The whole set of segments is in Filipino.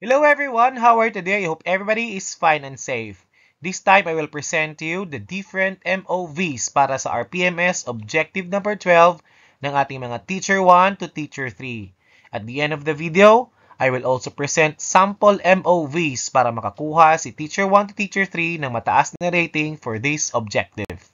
Hello everyone, how are you today? I hope everybody is fine and safe. This time I will present to you the different MOVs para sa RPMS Objective number 12 ng ating mga Teacher 1 to Teacher 3. At the end of the video, I will also present sample MOVs para makakuha si Teacher 1 to Teacher 3 ng mataas na rating for this objective.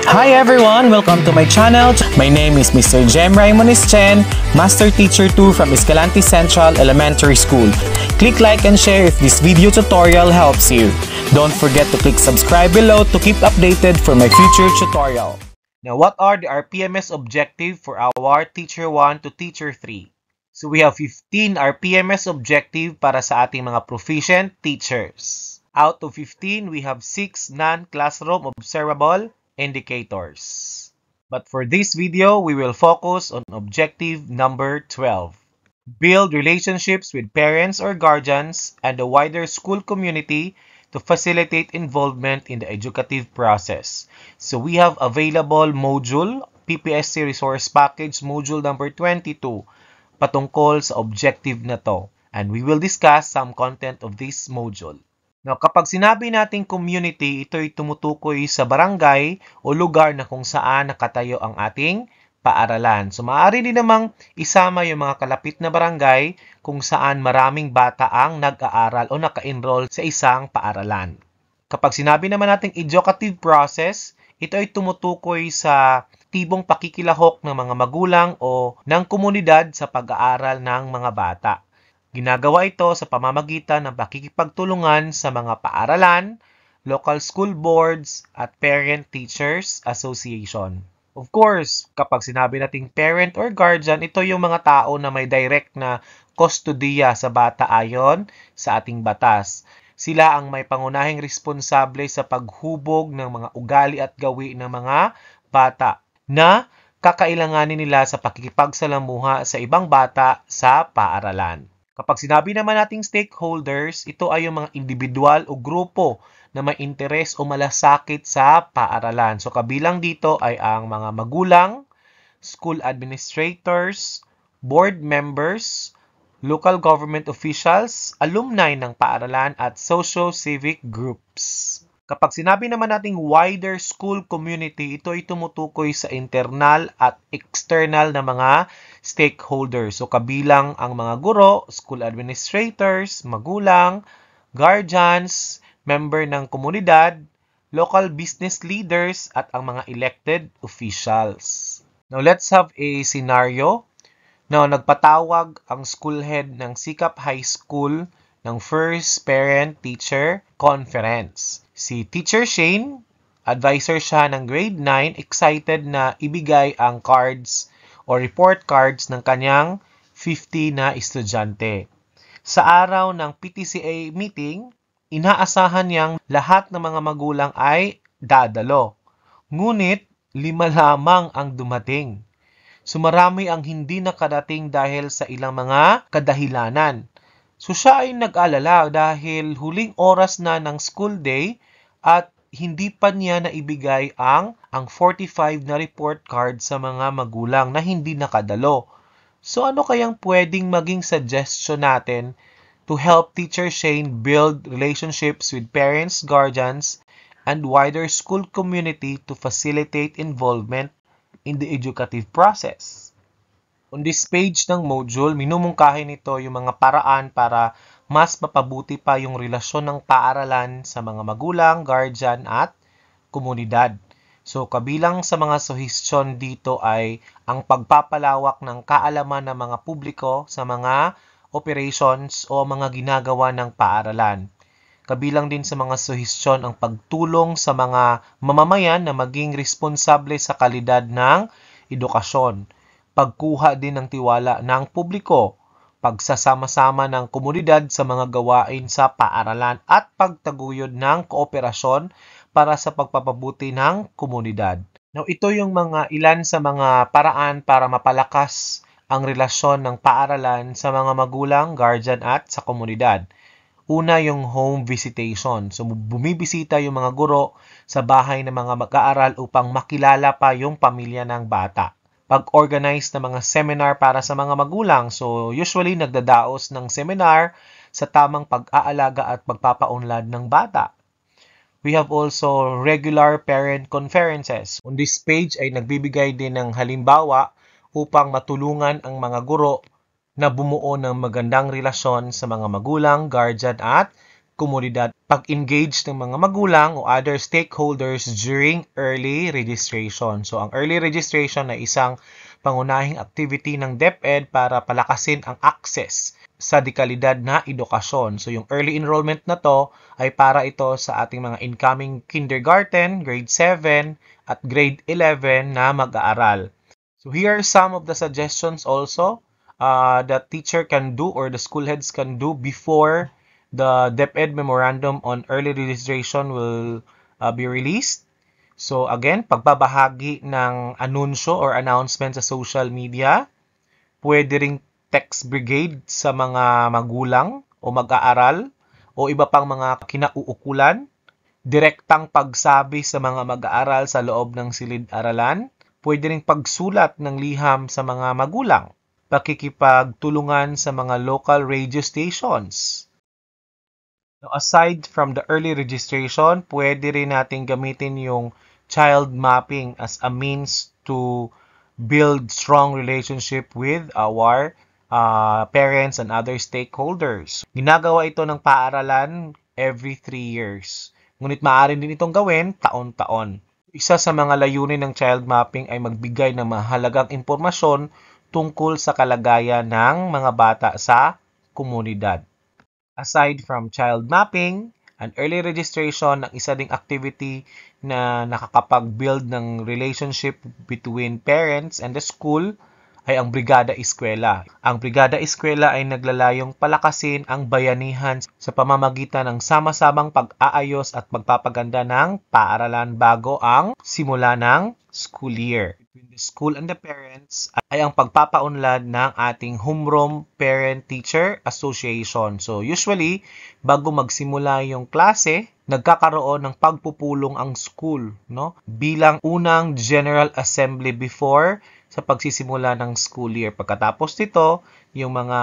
Hi everyone! Welcome to my channel. My name is Mr. Jem Raimones Chen, Master Teacher 2 from Escalante Central Elementary School. Click like and share if this video tutorial helps you. Don't forget to click subscribe below to keep updated for my future tutorial. Now, what are the RPMS objective for our Teacher 1 to Teacher 3? So, we have 15 RPMS objective para sa ating mga proficient teachers. Out of 15, we have 6 non-classroom observable indicators. But for this video, we will focus on objective number 12. Build relationships with parents or guardians and the wider school community to facilitate involvement in the educative process. So we have available module, PPSC Resource Package Module number 22, patungkol sa objective na to. And we will discuss some content of this module. Now, kapag sinabi nating community, ito'y tumutukoy sa barangay o lugar na kung saan nakatayo ang ating paaralan. So, maaari din namang isama yung mga kalapit na barangay kung saan maraming bata ang nag-aaral o naka-enroll sa isang paaralan. Kapag sinabi naman nating educative process, ito ay tumutukoy sa tibong pakikilahok ng mga magulang o ng komunidad sa pag-aaral ng mga bata. Ginagawa ito sa pamamagitan ng pakikipagtulungan sa mga paaralan, local school boards, at parent-teachers association. Of course, kapag sinabi nating parent or guardian, ito yung mga tao na may direct na kustodiya sa bata ayon sa ating batas. Sila ang may pangunahing responsable sa paghubog ng mga ugali at gawi ng mga bata na kakailanganin nila sa pakikipagsalamuha sa ibang bata sa paaralan. Kapag sinabi naman nating stakeholders, ito ay yung mga individual o grupo na may interes o malasakit sa paaralan. So kabilang dito ay ang mga magulang, school administrators, board members, local government officials, alumni ng paaralan at socio-civic groups. Kapag sinabi naman nating wider school community, ito ay tumutukoy sa internal at external na mga stakeholders. So kabilang ang mga guro, school administrators, magulang, guardians, member ng komunidad, local business leaders, at ang mga elected officials. Now let's have a scenario. Now nagpatawag ang school head ng Sikap High School ng first parent-teacher conference. Si Teacher Shane, advisor siya ng grade 9, excited na ibigay ang cards o report cards ng kanyang 50 na estudyante. Sa araw ng PTCA meeting, inaasahan niyang lahat ng mga magulang ay dadalo. Ngunit, 5 lamang ang dumating. So marami ang hindi nakadating dahil sa ilang mga kadahilanan. So siya ay nag-alala dahil huling oras na ng school day at hindi pa niya naibigay ang 45 na report card sa mga magulang na hindi nakadalo. So ano kayang pwedeng maging suggestion natin to help Teacher Shane build relationships with parents, guardians, and wider school community to facilitate involvement in the educative process? On this page ng module, minumungkahi nito yung mga paraan para mas mapabuti pa yung relasyon ng paaralan sa mga magulang, guardian, at komunidad. So, kabilang sa mga suhestyon dito ay ang pagpapalawak ng kaalaman ng mga publiko sa mga operations o mga ginagawa ng paaralan. Kabilang din sa mga suhestyon ang pagtulong sa mga mamamayan na maging responsable sa kalidad ng edukasyon. Pagkuha din ng tiwala ng publiko, pagsasama-sama ng komunidad sa mga gawain sa paaralan at pagtaguyod ng kooperasyon para sa pagpapabuti ng komunidad. Now, ito yung ilan sa mga paraan para mapalakas ang relasyon ng paaralan sa mga magulang, guardian at sa komunidad. Una, yung home visitation. So, bumibisita yung mga guro sa bahay ng mga mag-aaral upang makilala pa yung pamilya ng bata. pag-organize ng mga seminar para sa mga magulang. So, usually, nagdadaos ng seminar sa tamang pag-aalaga at pagpapaunlad ng bata. We have also regular parent conferences. On this page ay nagbibigay din ng halimbawa upang matulungan ang mga guro na bumuo ng magandang relasyon sa mga magulang, guardian at komunidad. Pag-engage ng mga magulang o other stakeholders during early registration. So, ang early registration ay isang pangunahing activity ng DepEd para palakasin ang access sa dekalidad na edukasyon. So, yung early enrollment na to ay para ito sa ating mga incoming kindergarten, grade 7, at grade 11 na mag-aaral. So, here are some of the suggestions also that teacher can do or the school heads can do before the DepEd Memorandum on Early Registration will be released. So, again, pagbabahagi ng anunsyo or announcement sa social media. Pwede ring text brigade sa mga magulang o mag-aaral o iba pang mga kinauukulan. Direktang pagsabi sa mga mag-aaral sa loob ng silid-aralan. Pwede ring pagsulat ng liham sa mga magulang. Pakikipagtulungan sa mga local radio stations. Now, aside from the early registration, pwede rin natin gamitin yung child mapping as a means to build strong relationship with our parents and other stakeholders. Ginagawa ito ng paaralan every 3 years. Ngunit maaari din itong gawin taon-taon. Isa sa mga layunin ng child mapping ay magbigay ng mahalagang impormasyon tungkol sa kalagayan ng mga bata sa komunidad. Aside from child mapping, and early registration, ang isa ding activity na nakakapag-build ng relationship between parents and the school ay ang Brigada Eskwela. Ang Brigada Eskwela ay naglalayong palakasin ang bayanihan sa pamamagitan ng sama-samang pag-aayos at pagpapaganda ng paaralan bago ang simula ng school year. Between the school and the parents ay ang pagpapaunlad ng ating Homeroom Parent-Teacher Association. So usually, bago magsimula yung klase, nagkakaroon ng pagpupulong ang school, no? Bilang unang General Assembly before sa pagsisimula ng school year. Pagkatapos nito, yung mga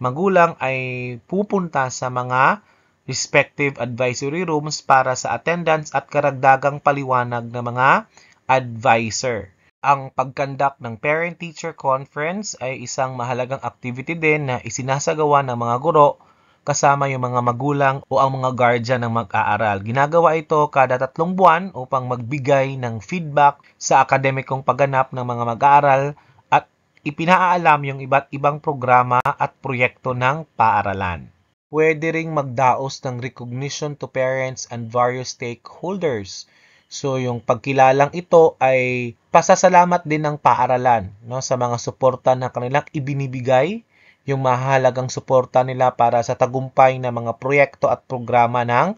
magulang ay pupunta sa mga respective advisory rooms para sa attendance at karagdagang paliwanag ng mga advisor. Ang pagkandak ng Parent-Teacher Conference ay isang mahalagang activity din na isinasagawa ng mga guro kasama yung mga magulang o ang mga guardian ng mag-aaral. Ginagawa ito kada 3 buwan upang magbigay ng feedback sa akademikong pagganap ng mga mag-aaral at ipinaalam yung iba't ibang programa at proyekto ng paaralan. Pwede ring magdaos ng recognition to parents and various stakeholders. So, yung pagkilalang ito ay pasasalamat din ng paaralan, no, sa mga suporta na kanilang ibinibigay, yung mahalagang suporta nila para sa tagumpay ng mga proyekto at programa ng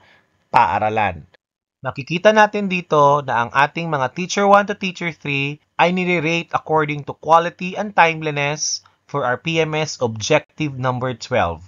paaralan. Makikita natin dito na ang ating mga Teacher 1 to Teacher 3 ay nire-rate according to quality and timeliness for our PMS Objective number 12.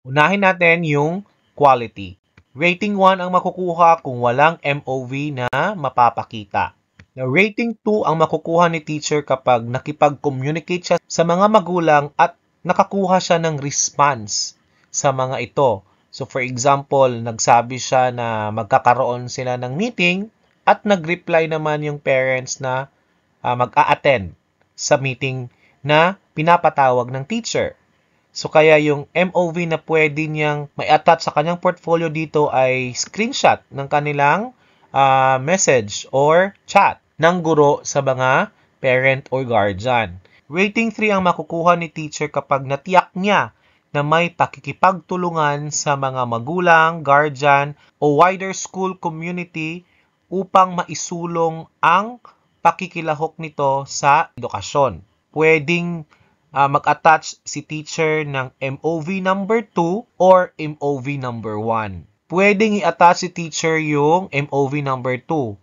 Unahin natin yung quality. Rating 1 ang makukuha kung walang MOV na mapapakita. Now, rating 2 ang makukuha ni teacher kapag nakipag-communicate siya sa mga magulang at nakakuha siya ng response sa mga ito. So, for example, nagsabi siya na magkakaroon sila ng meeting at nag-reply naman yung parents na mag-a-attend sa meeting na pinapatawag ng teacher. So, kaya yung MOV na pwede niyang may attach sa kanyang portfolio dito ay screenshot ng kanilang message or chat ng guro sa mga parent or guardian. Rating 3 ang makukuha ni teacher kapag natiyak niya na may pakikipagtulungan sa mga magulang, guardian, o wider school community upang maisulong ang pakikilahok nito sa edukasyon. Pwedeng mag-attach si teacher ng MOV number 2 or MOV number 1. Pwedeng i-attach si teacher yung MOV number 2,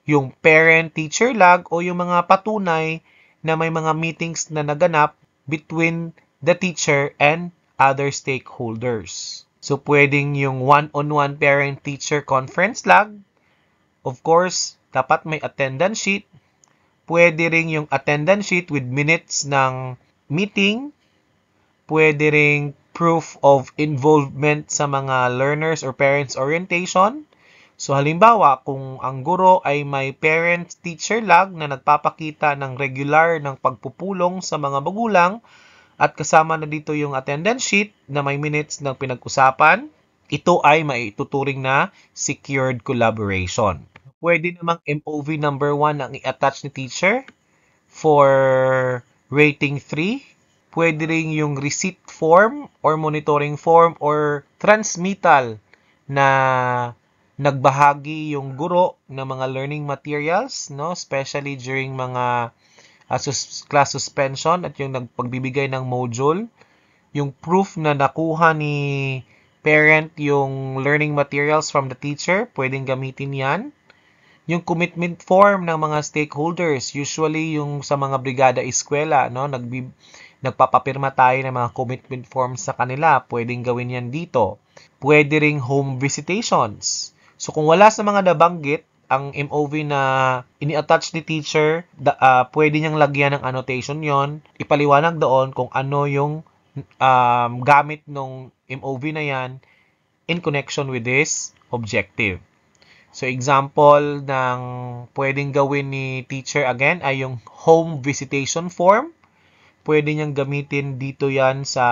yung parent-teacher log o yung mga patunay na may mga meetings na naganap between the teacher and other stakeholders. So, pwedeng yung one-on-one parent-teacher conference log. Of course, dapat may attendance sheet. Pwede ring yung attendance sheet with minutes ng meeting. Pwede ring proof of involvement sa mga learners or parents orientation. So halimbawa, kung ang guro ay may parent-teacher log na nagpapakita ng regular ng pagpupulong sa mga magulang at kasama na dito yung attendance sheet na may minutes ng pinag-usapan, ito ay maituturing na secured collaboration. Pwede namang MOV number 1 ang i-attach ni teacher for rating 3. Pwede rin yung receipt form or monitoring form or transmittal na nagbahagi yung guro ng mga learning materials, no? Especially during mga class suspension at yung nagpagbibigay ng module. Yung proof na nakuha ni parent yung learning materials from the teacher, pwedeng gamitin yan. Yung commitment form ng mga stakeholders, usually yung sa mga brigada eskwela, no? Nagpapapirma tayo ng mga commitment forms sa kanila, pwedeng gawin yan dito. Pwede ring home visitations. So kung wala sa mga nabanggit, ang MOV na ini-attach ni teacher, pwede niyang lagyan ng annotation yon, ipaliwanag doon kung ano yung gamit ng MOV na yan in connection with this objective. So example ng pwedeng gawin ni teacher again ay yung home visitation form. Pwede niyang gamitin dito yan sa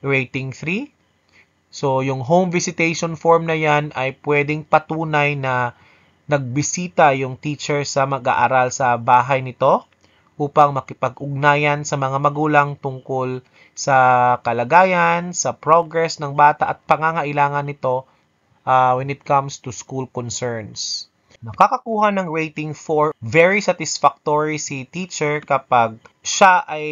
rating 3. So yung home visitation form na yan ay pwedeng patunay na nagbisita yung teacher sa mag-aaral sa bahay nito upang makipag-ugnayan sa mga magulang tungkol sa kalagayan, sa progress ng bata at pangangailangan nito when it comes to school concerns. Nakakakuha ng rating 4, very satisfactory si teacher kapag siya ay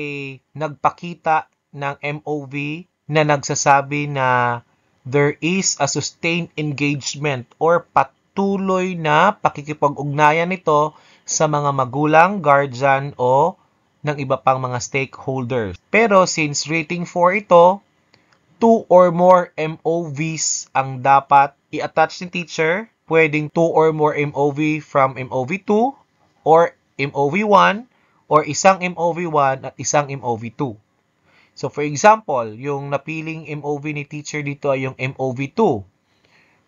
nagpakita ng MOV na nagsasabi na there is a sustained engagement or patuloy na pakikipag-ugnayan nito sa mga magulang, guardian o ng iba pang mga stakeholders. Pero since rating 4 ito, 2 or more MOVs ang dapat i-attach ni teacher. Pwedeng 2 or more MOV from MOV2 or MOV1 or isang MOV1 at isang MOV2. So for example, yung napiling MOV ni teacher dito ay yung MOV2.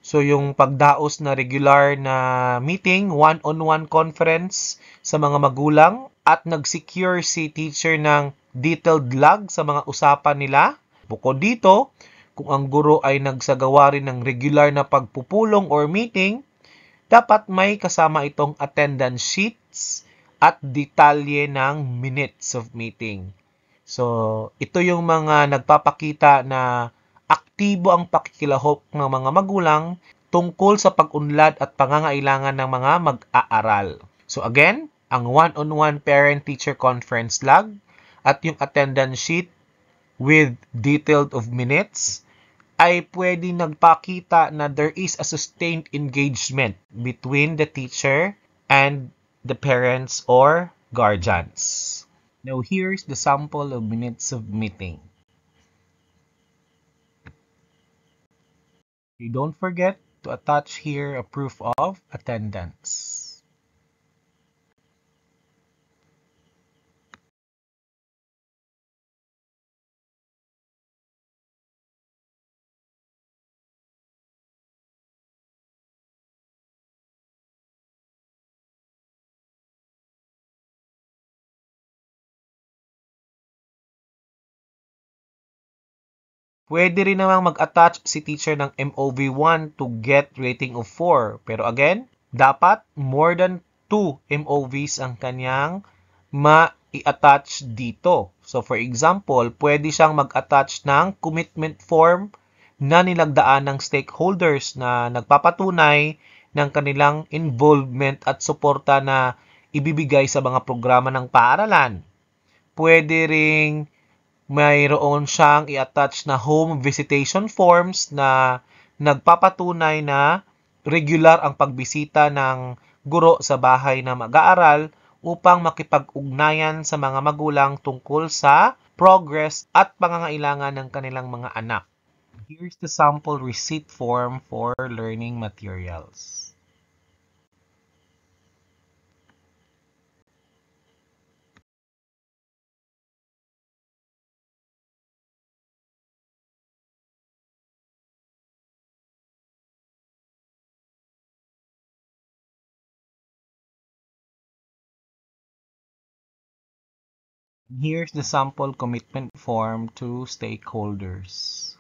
So yung pagdaos na regular na meeting, one-on-one conference sa mga magulang at nag-secure si teacher ng detailed log sa mga usapan nila. Bukod dito, kung ang guro ay nagsagawa rin ng regular na pagpupulong or meeting, dapat may kasama itong attendance sheets at detalye ng minutes of meeting. So, ito yung mga nagpapakita na aktibo ang pakikilahok ng mga magulang tungkol sa pag-unlad at pangangailangan ng mga mag-aaral. So again, ang one-on-one parent-teacher conference log at yung attendance sheet with detailed of minutes ay pwede nagpakita na there is a sustained engagement between the teacher and the parents or guardians. Now here's the sample of minutes of meeting. You don't forget to attach here a proof of attendance. Pwede rin namang mag-attach si teacher ng MOV1 to get rating of 4. Pero again, dapat more than 2 MOVs ang kanyang ma-i-attach dito. So for example, pwede siyang mag-attach ng commitment form na nilagdaan ng stakeholders na nagpapatunay ng kanilang involvement at suporta na ibibigay sa mga programa ng paaralan. Pwede ring mayroon siyang i-attach na home visitation forms na nagpapatunay na regular ang pagbisita ng guro sa bahay na mag-aaral upang makipag-ugnayan sa mga magulang tungkol sa progress at pangangailangan ng kanilang mga anak. Here's the sample receipt form for learning materials. Here's the sample commitment form to stakeholders.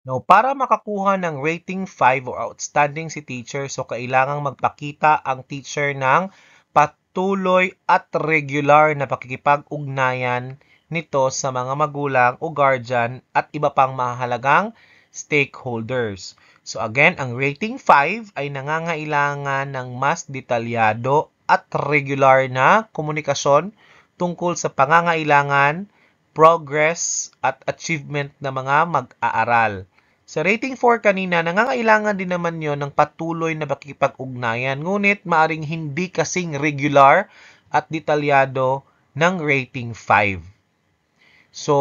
Now, para makakuha ng rating 5 or outstanding si teacher, so kailangang magpakita ang teacher ng patuloy at regular na pakikipag-ugnayan nito sa mga magulang o guardian at iba pang mahalagang stakeholders. So again, ang rating 5 ay nangangailangan ng mas detalyado at regular na komunikasyon tungkol sa pangangailangan, progress at achievement ng mga mag-aaral. Sa rating 4 kanina, nangangailangan din naman yon ng patuloy na pakikipag-ugnayan, ngunit maaring hindi kasing regular at detalyado ng rating 5. So,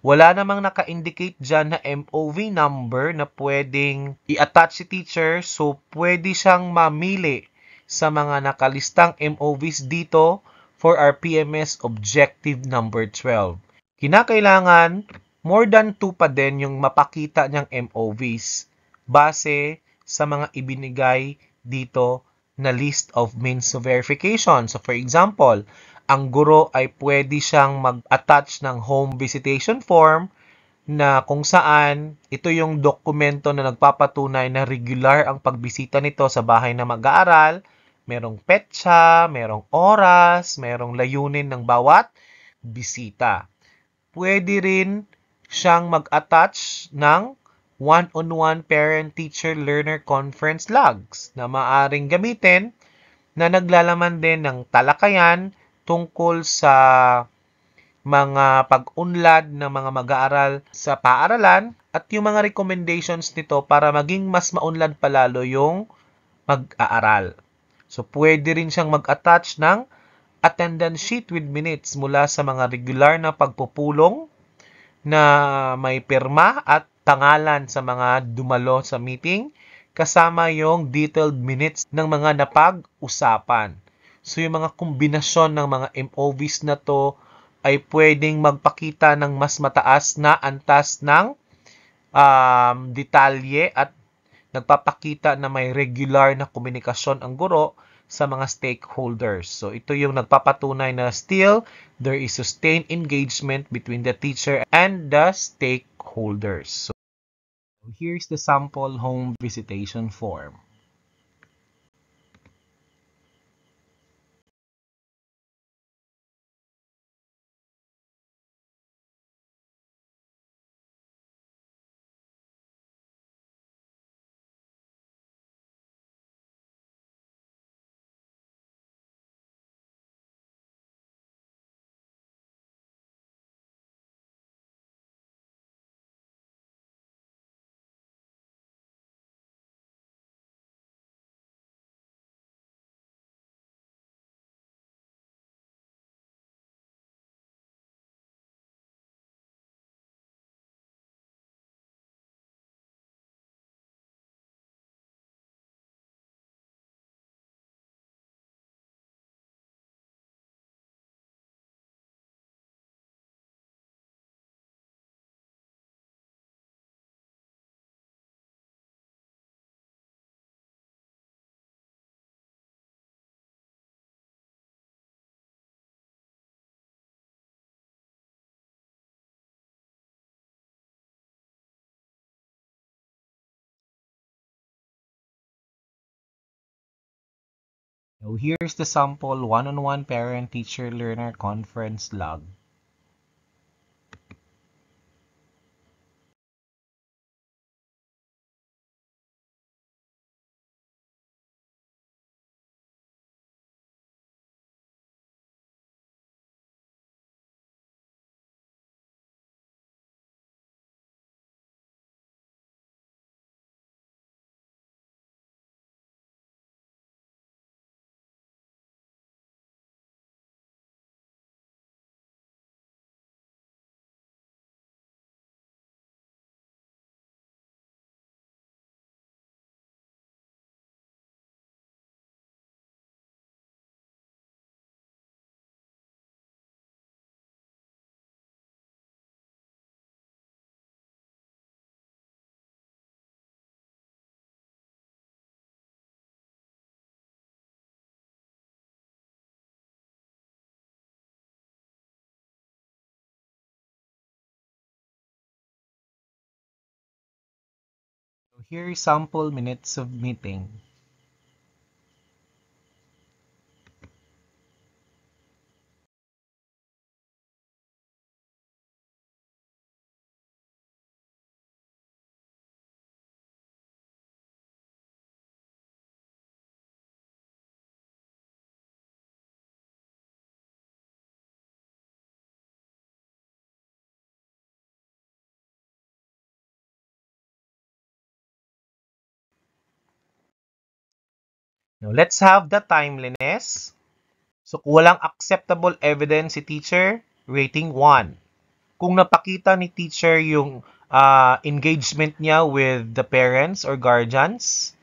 wala namang naka-indicate dyan na MOV number na pwedeng i-attach si teacher, so pwede siyang mamili sa mga nakalistang MOVs dito for our PMS objective number 12. Kinakailangan more than 2 pa din yung mapakita niyang MOVs base sa mga ibinigay dito na list of means of verification. So for example, ang guro ay pwede siyang mag-attach ng home visitation form na kung saan ito yung dokumento na nagpapatunay na regular ang pagbisita nito sa bahay na mag-aaral. Merong petsa, merong oras, merong layunin ng bawat bisita. Pwede rin siyang mag-attach ng one-on-one parent-teacher-learner conference logs na maaring gamitin na naglalaman din ng talakayan tungkol sa mga pag-unlad ng mga mag-aaral sa paaralan at yung mga recommendations nito para maging mas maunlad palalo yung mag-aaral. So, pwede rin siyang mag-attach ng attendance sheet with minutes mula sa mga regular na pagpupulong na may pirma at pangalan sa mga dumalo sa meeting kasama yung detailed minutes ng mga napag-usapan. So yung mga kombinasyon ng mga MOVs na to ay pwedeng magpakita ng mas mataas na antas ng detalye at nagpapakita na may regular na komunikasyon ang guro sa mga stakeholders. So ito yung nagpapatunay na still there is sustained engagement between the teacher and the stakeholders. So here's the sample home visitation form. Now, here's the sample one-on-one parent-teacher-learner conference log. Here is sample minutes of meeting. Now, let's have the timeliness. So, kung walang acceptable evidence si teacher, rating 1. Kung napakita ni teacher yung engagement niya with the parents or guardians,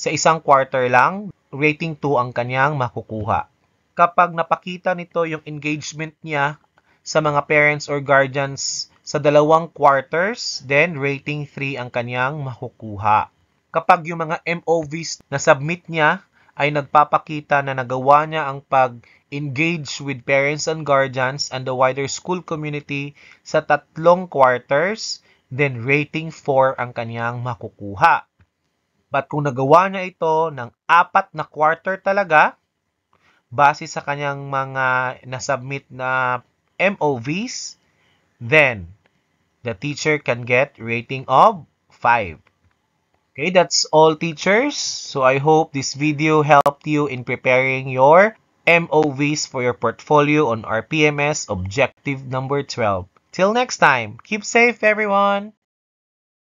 sa isang quarter lang, rating 2 ang kanyang makukuha. Kapag napakita nito yung engagement niya sa mga parents or guardians sa 2 quarters, then rating 3 ang kanyang makukuha. Kapag yung mga MOVs na submit niya ay nagpapakita na nagawa niya ang pag-engage with parents and guardians and the wider school community sa 3 quarters, then rating 4 ang kanyang makukuha. But kung nagawa niya ito ng 4 na quarter talaga, base sa kanyang mga nasubmit na MOVs, then the teacher can get rating of 5. Okay, that's all teachers. So I hope this video helped you in preparing your MOVs for your portfolio on RPMS objective number 12. Till next time, keep safe everyone!